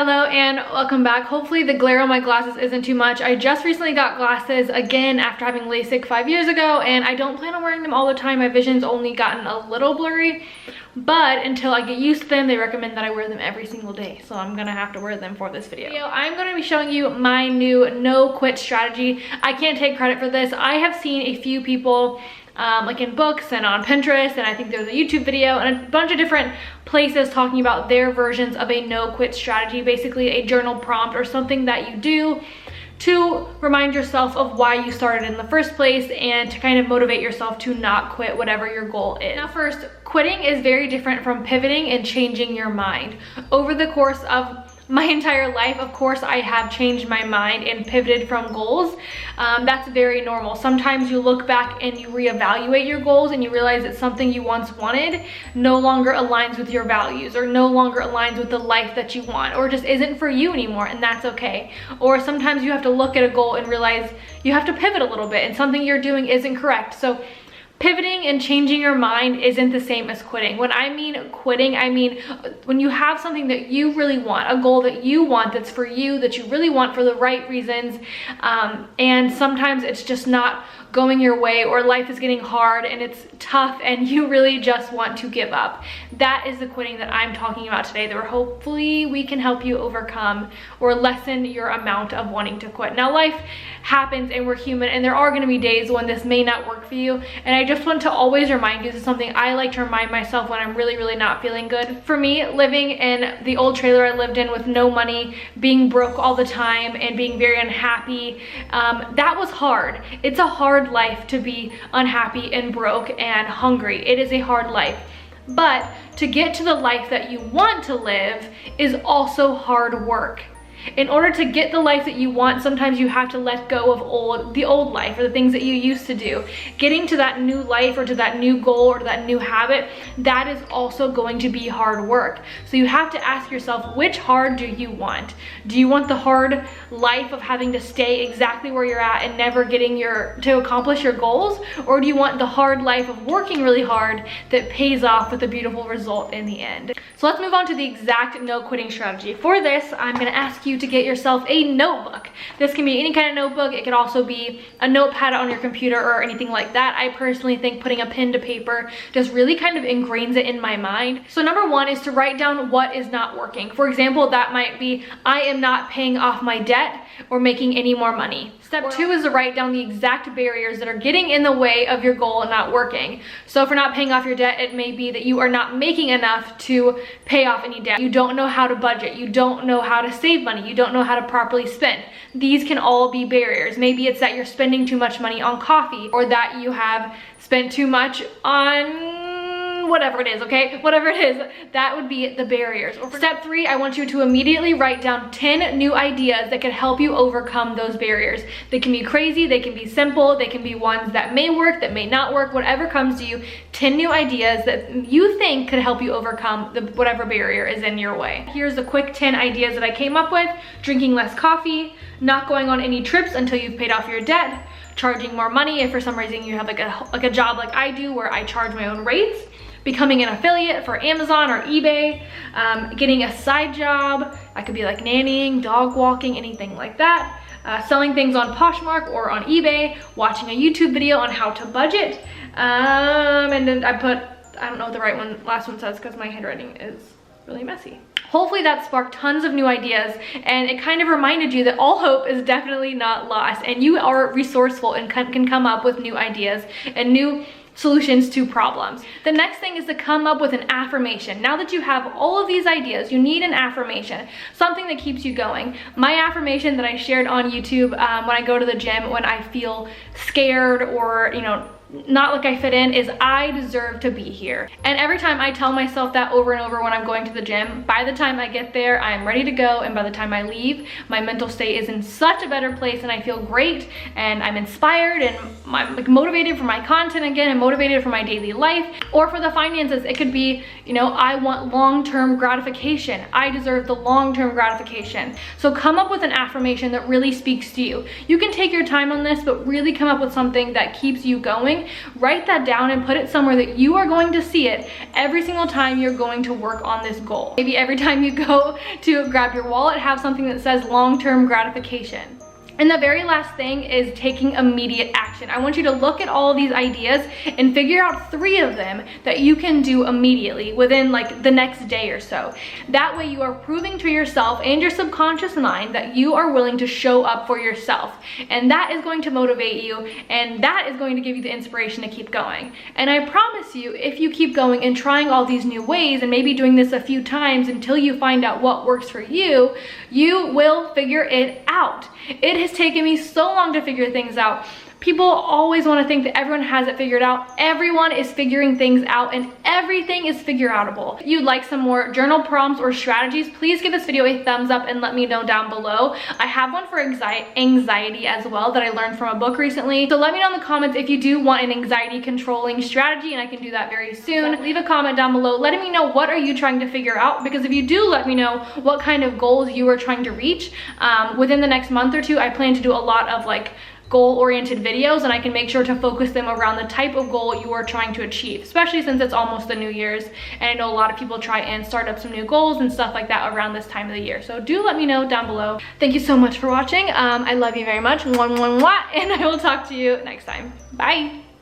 Hello and welcome back. Hopefully the glare on my glasses isn't too much. I just recently got glasses again after having LASIK 5 years ago, and I don't plan on wearing them all the time. My vision's only gotten a little blurry, but until I get used to them, they recommend that I wear them every single day. So I'm gonna have to wear them for this video. I'm gonna be showing you my new no quit strategy. I can't take credit for this. I have seen a few people like in books and on Pinterest, and I think there's a YouTube video and a bunch of different places talking about their versions of a no quit strategy, basically a journal prompt or something that you do to remind yourself of why you started in the first place and to kind of motivate yourself to not quit whatever your goal is. Now first, quitting is very different from pivoting and changing your mind. Over the course of my entire life, of course, I have changed my mind and pivoted from goals. That's very normal. Sometimes you look back and you reevaluate your goals and you realize that something you once wanted no longer aligns with your values or no longer aligns with the life that you want or just isn't for you anymore, and that's okay. Or sometimes you have to look at a goal and realize you have to pivot a little bit and something you're doing isn't correct. So pivoting and changing your mind isn't the same as quitting. When I mean quitting, I mean when you have something that you really want, a goal that you want that's for you, that you really want for the right reasons, and sometimes it's just not going your way, or life is getting hard and it's tough and you really just want to give up. That is the quitting that I'm talking about today, that hopefully we can help you overcome or lessen your amount of wanting to quit. Now life happens and we're human, and there are going to be days when this may not work for you, and I just want to always remind you, this is something I like to remind myself when I'm really not feeling good. For me, living in the old trailer I lived in with no money, being broke all the time and being very unhappy, that was hard. It's a hard life to be unhappy and broke and hungry. It is a hard life. But to get to the life that you want to live is also hard work. In order to get the life that you want, sometimes you have to let go of the old life or the things that you used to do. Getting to that new life or to that new goal or to that new habit, that is also going to be hard work. So you have to ask yourself, which hard do you want? Do you want the hard life of having to stay exactly where you're at and never getting to accomplish your goals? Or do you want the hard life of working really hard that pays off with a beautiful result in the end? So let's move on to the exact no quitting strategy. For this, I'm gonna ask you to get yourself a notebook. This can be any kind of notebook. It could also be a notepad on your computer or anything like that. I personally think putting a pen to paper just really kind of ingrains it in my mind. So number one is to write down what is not working. For example, that might be, I am not paying off my debt or making any more money. Step two is to write down the exact barriers that are getting in the way of your goal and not working. So if you're not paying off your debt, it may be that you are not making enough to pay off any debt. You don't know how to budget. You don't know how to save money. You don't know how to properly spend. These can all be barriers. Maybe it's that you're spending too much money on coffee, or that you have spent too much on whatever it is, okay? Whatever it is, that would be the barriers. Step three, I want you to immediately write down 10 new ideas that can help you overcome those barriers. They can be crazy, they can be simple, they can be ones that may work, that may not work, whatever comes to you. 10 new ideas that you think could help you overcome whatever barrier is in your way. Here's the quick 10 ideas that I came up with: drinking less coffee, not going on any trips until you've paid off your debt, charging more money if for some reason you have like a job like I do where I charge my own rates, becoming an affiliate for Amazon or eBay, getting a side job. I could be like nannying, dog walking, anything like that. Selling things on Poshmark or on eBay, watching a YouTube video on how to budget. And then I don't know what the last one says because my handwriting is really messy. Hopefully that sparked tons of new ideas, and it kind of reminded you that all hope is definitely not lost, and you are resourceful and can come up with new ideas and new solutions to problems. The next thing is to come up with an affirmation. Now that you have all of these ideas, you need an affirmation, something that keeps you going. My affirmation that I shared on YouTube when I go to the gym, when I feel scared or, you know, not like I fit in, is I deserve to be here. And every time I tell myself that over and over when I'm going to the gym, by the time I get there, I'm ready to go, and by the time I leave, my mental state is in such a better place and I feel great and I'm inspired and I'm like motivated for my content again and motivated for my daily life. Or for the finances, it could be, you know, I want long-term gratification. I deserve the long-term gratification. So come up with an affirmation that really speaks to you. You can take your time on this, but really come up with something that keeps you going going, write that down and put it somewhere that you are going to see it every single time you're going to work on this goal. Maybe every time you go to grab your wallet, have something that says long-term gratification. And the very last thing is taking immediate action. I want you to look at all of these ideas and figure out 3 of them that you can do immediately within like the next day or so. That way you are proving to yourself and your subconscious mind that you are willing to show up for yourself. And that is going to motivate you, and that is going to give you the inspiration to keep going. And I promise you, if you keep going and trying all these new ways and maybe doing this a few times until you find out what works for you, you will figure it out. It has taken me so long to figure things out. People always want to think that everyone has it figured out. Everyone is figuring things out, and everything is figure outable. If you'd like some more journal prompts or strategies, please give this video a thumbs up and let me know down below. I have one for anxiety as well that I learned from a book recently. So let me know in the comments if you do want an anxiety controlling strategy, and I can do that very soon. Leave a comment down below letting me know what are you trying to figure out, because if you do let me know what kind of goals you are trying to reach within the next month or 2, I plan to do a lot of like goal-oriented videos, and I can make sure to focus them around the type of goal you are trying to achieve, especially since it's almost the New Year's, and I know a lot of people try and start up some new goals and stuff like that around this time of the year. So do let me know down below. Thank you so much for watching. I love you very much. Mwah, mwah, mwah, and I will talk to you next time. Bye.